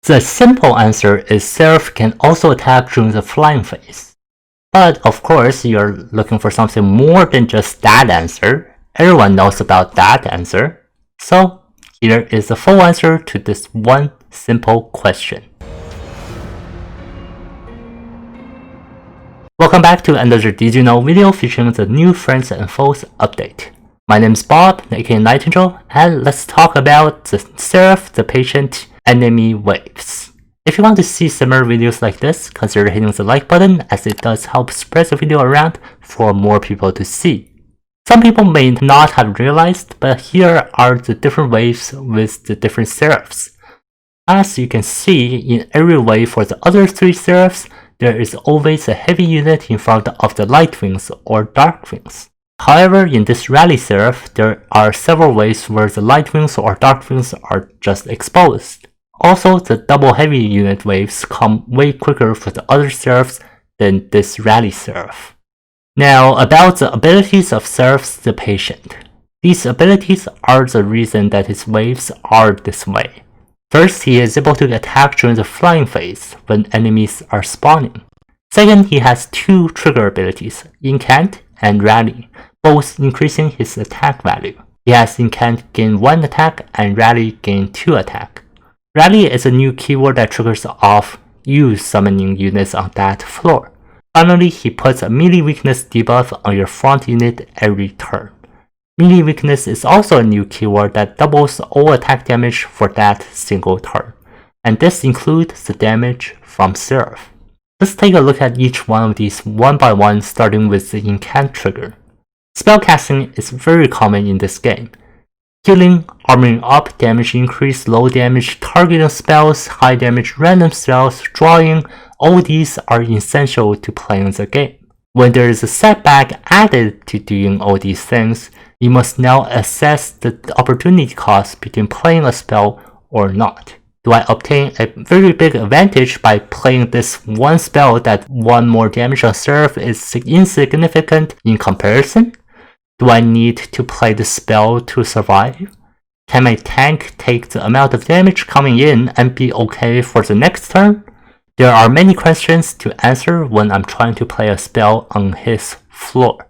The simple answer is Seraph can also attack during the flying phase. But of course, you're looking for something more than just that answer. Everyone knows about that answer. So here is the full answer to this one simple question. Welcome back to another Did You Know video featuring the new Friends and Foes update. My name is Bob, aka Nightingale, and let's talk about the Seraph the Patient enemy waves. If you want to see similar videos like this, consider hitting the like button as it does help spread the video around for more people to see. Some people may not have realized, but here are the different waves with the different Seraphs. As you can see, in every wave for the other three Seraphs, there is always a heavy unit in front of the light wings or dark wings. However, in this rally Seraph, there are several ways where the light wings or dark wings are just exposed. Also, the double heavy unit waves come way quicker for the other Seraphs than this rally Seraph. Now, about the abilities of Seraph the Patient. These abilities are the reason that his waves are this way. First, he is able to attack during the flying phase when enemies are spawning. Second, he has two trigger abilities, Incant and Rally, both increasing his attack value. He has Incant gain 1 attack and Rally gain 2 attack. Rally is a new keyword that triggers off you summoning units on that floor. Finally, he puts a melee weakness debuff on your front unit every turn. Melee weakness is also a new keyword that doubles all attack damage for that single turn, and this includes the damage from Seraph. Let's take a look at each one of these one by one, starting with the Incant trigger. Spellcasting is very common in this game. Healing, armoring up, damage increase, low damage, targeting spells, high damage random spells, drawing, all these are essential to playing the game. When there is a setback added to doing all these things, you must now assess the opportunity cost between playing a spell or not. Do I obtain a very big advantage by playing this one spell that 1 more damage on Seraph is insignificant in comparison? Do I need to play the spell to survive? Can my tank take the amount of damage coming in and be okay for the next turn? There are many questions to answer when I'm trying to play a spell on his floor.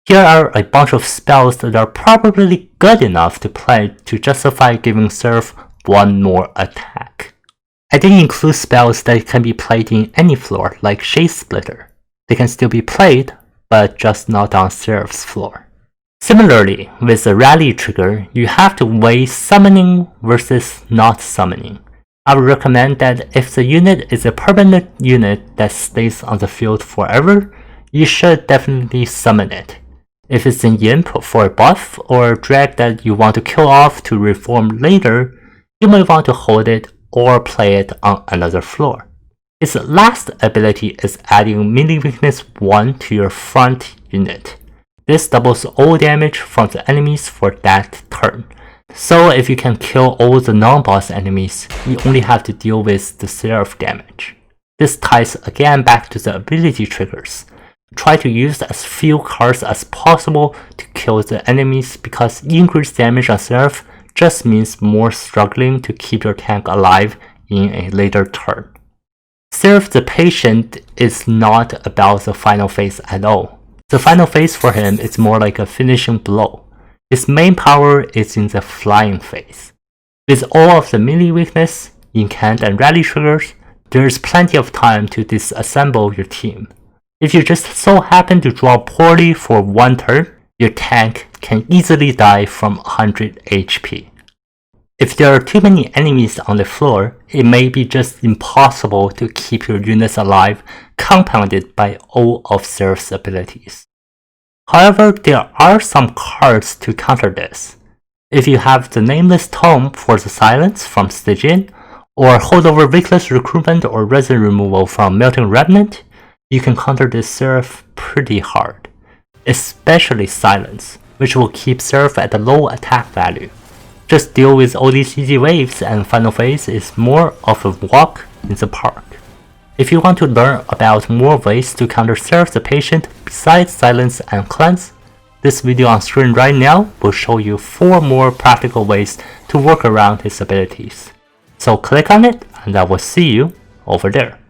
Here are a bunch of spells that are probably good enough to play to justify giving Seraph 1 more attack. I didn't include spells that can be played in any floor, like Shade Splitter. They can still be played, but just not on Seraph's floor. Similarly, with the rally trigger, you have to weigh summoning versus not summoning. I would recommend that if the unit is a permanent unit that stays on the field forever, you should definitely summon it. If it's an imp for a buff or a drag that you want to kill off to reform later, you may want to hold it or play it on another floor. Its last ability is adding melee weakness 1 to your front unit. This doubles all damage from the enemies for that turn. So if you can kill all the non-boss enemies, you only have to deal with the Seraph damage. This ties again back to the ability triggers. Try to use as few cards as possible to kill the enemies because increased damage on Seraph just means more struggling to keep your tank alive in a later turn. Seraph the Patient is not about the final phase at all. The final phase for him is more like a finishing blow. His main power is in the flying phase. With all of the melee weakness, Incant and rally triggers, there is plenty of time to disassemble your team. If you just so happen to draw poorly for 1 turn, your tank can easily die from 100 HP. If there are too many enemies on the floor, it may be just impossible to keep your units alive, compounded by all of Seraph's abilities. However, there are some cards to counter this. If you have the Nameless Tome for the Silence from Stygian, or Holdover Vickless Recruitment or Resin Removal from Melting Remnant, you can counter this Seraph pretty hard, especially Silence, which will keep Seraph at a low attack value. Just deal with all these easy waves and final phase is more of a walk in the park. If you want to learn about more ways to counter Seraph the Patient besides Silence and Cleanse, this video on screen right now will show you 4 more practical ways to work around his abilities. So click on it and I will see you over there.